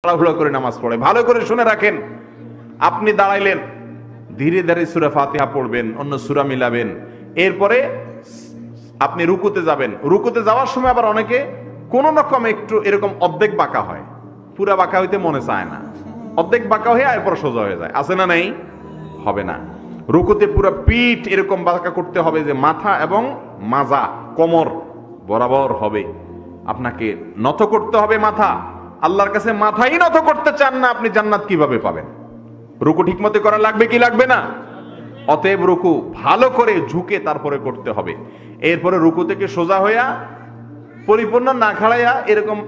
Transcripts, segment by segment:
তাড়াহুড়ো করে নামাজ পড়ে। ভালো করে শুনে রাখেন, আপনি দাঁড়াইলেন, ধীরে ধীরে সূরা ফাতিহা পড়বেন, অন্য সূরা মিলাবেন, এরপরে আপনি রুকুতে যাবেন। রুকুতে যাওয়ার সময় আবার অনেকে কোন রকম একটু এরকম অর্ধেক বাঁকা হয়, পুরা বাঁকা হইতে মনে চায় না, অর্ধেক বাঁকা হয়ে এরপর সোজা হয়ে যায়। আছে না নেই? হবে না। রুকুতে পুরো পিঠ এরকম বাঁকা করতে হবে যে মাথা এবং মাজা কোমর বরাবর হবে। আপনাকে নত করতে হবে মাথা। আল্লাহর কাছে মাথাই নত করতে চান না, আপনি জান্নাত কিভাবে পাবেন? রুকু ঠিকমতো করা লাগবে কি লাগবে না? অতএব রুকু ভালো করে ঝুঁকে তারপরে করতে হবে। এরপরে রুকু থেকে সোজা হইয়া পরিপূর্ণ না খাড়াইয়া এরকম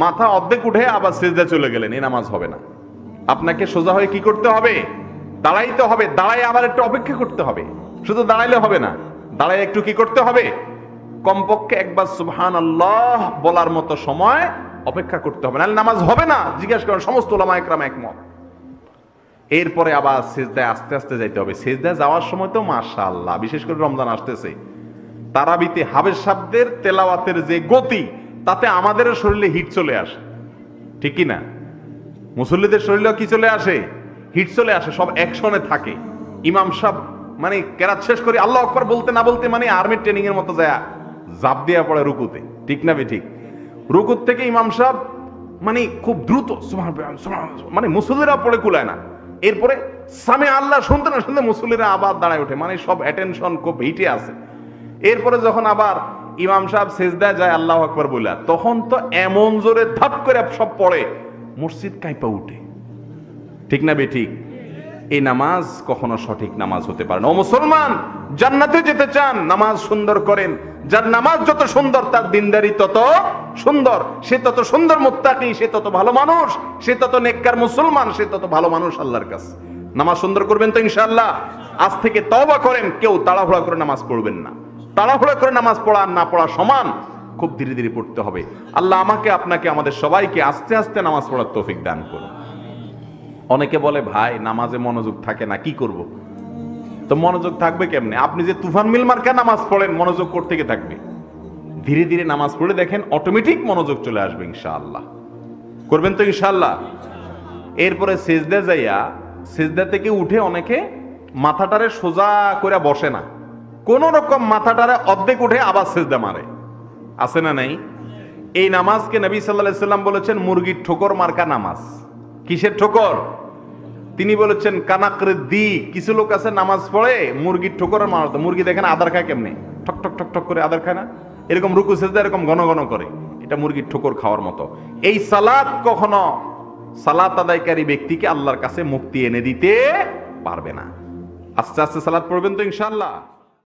মাথা অর্ধেক উঠে আবার সিজদা চলে গেলেন, এই নামাজ হবে না। আপনাকে সোজা হয়ে কি করতে হবে? দাঁড়াইতে হবে। দাঁড়ায় আবার একটু অপেক্ষা করতে হবে। শুধু দাঁড়াইলে হবে না, দাঁড়ায় একটু কি করতে হবে? কমপক্ষে একবার সুবহানাল্লাহ বলার মতো সময় অপেক্ষা করতে হবে, নাহলে নামাজ হবে না। জিজ্ঞাসা করেন, সমস্ত উলামা একরাম একমত। এরপরে আবার সিজদায় আস্তে আস্তে যাইতে হবে। সিজদায় যাওয়ার সময় তো মাশাআল্লাহ, বিশেষ করে রমজান আসতেছে, তারাবিতে হাবেস শব্দের তেলাওয়াতের যে গতি, তাতে আমাদের শরীরে হিট চলে আসে, ঠিক কি না? মুসল্লিদের শরীরেও কি চলে আসে? হিট চলে আসে, সব অ্যাকশনে থাকে। ইমাম সাহেব মানে কেরাত শেষ করে আল্লাহু আকবার বলতে না বলতে মানে আর্মি ট্রেনিং এর মতো যায় জাপ দিয়া পড়ে রুকুতে, ঠিক না ঠিক? রুকুত থেকে ইমাম সাহেব মানে খুব দ্রুত মানে মুসল্লিরা পড়ে কুলায় না। এরপরে সামে আল্লাহ শুনতে না শুনতে মুসল্লিরা আবার দাঁড়ায় ওঠে, মানে সব অ্যাটেনশন খুব হিটে আছে। এরপরে যখন আবার ইমাম সাহেব সিজদায় যায় আল্লাহু আকবার বলে, তখন তো এমন জোরে ধাপ করে সব পড়ে মসজিদ কাঁপা উঠে, ঠিক না ঠিক? এই নামাজ কখনো সঠিক নামাজ হতে পারে না। ও মুসলমান, জান্নাতে যেতে চান, নামাজ সুন্দর করেন। যার নামাজ যত সুন্দর তার দিনদারি তত সুন্দর, সে তত সুন্দর মুত্তাকি, সে তত ভালো মানুষ, সে তত নেককার মুসলমান, সে তত ভালো মানুষ আল্লাহর কাছে। নামাজ সুন্দর করবেন তো ইনশাআল্লাহ? আজ থেকে তওবা করেন, কেউ তাড়াহুড়া করে নামাজ পড়বেন না। তাড়াহুড়া করে নামাজ পড়া আর না পড়া সমান, খুব ধীরে ধীরে পড়তে হবে। আল্লাহ আমাকে, আপনাকে, আমাদের সবাইকে আস্তে আস্তে নামাজ পড়ার তৌফিক দান করুন। অনেকে বলে, ভাই নামাজে মনোযোগ থাকে না, কি করব? তো মনোযোগ থাকবে কেমনে? আপনি যে তুফান মিল মার্কা নামাজ পড়েন, মনোযোগ কোত্থেকে থাকবে? ধীরে ধীরে নামাজ পড়ে দেখেন, অটোমেটিক মনোযোগ চলে আসবে ইনশাআল্লাহ। করবেন তো ইনশাআল্লাহ? এরপরে সিজদা যাইয়া, সিজদা থেকে উঠে অনেকে মাথাটারে সোজা করে বসে না, কোন রকম মাথাটারে অর্ধেক উঠে আবার সিজদা মারে। আছে না নাই? এই নামাজকে নবী সাল্লাল্লাহু আলাইহি সাল্লাম বলেছেন মুরগির ঠোকর মার্কা নামাজ। কিসের ঠোকর? তিনি বলেছেন কানাকরের দিক। কিছু লোক আছে নামাজ পড়ে মুরগির ঠোকর মারত। মুরগি দেখেন আদার খায় কেমনে, ঠক ঠক ঠক ঠক করে আদার খায় না? এরকম রুকু সিজদা এরকম ঘন ঘন করে, এটা মুরগির ঠোকর খাওয়ার মতো। এই সালাত কখনো সালাত আদায়কারী ব্যক্তিকে আল্লাহর কাছে মুক্তি এনে দিতে পারবে না। আস্তে আস্তে সালাত পড়বেন তো ইনশাআল্লাহ।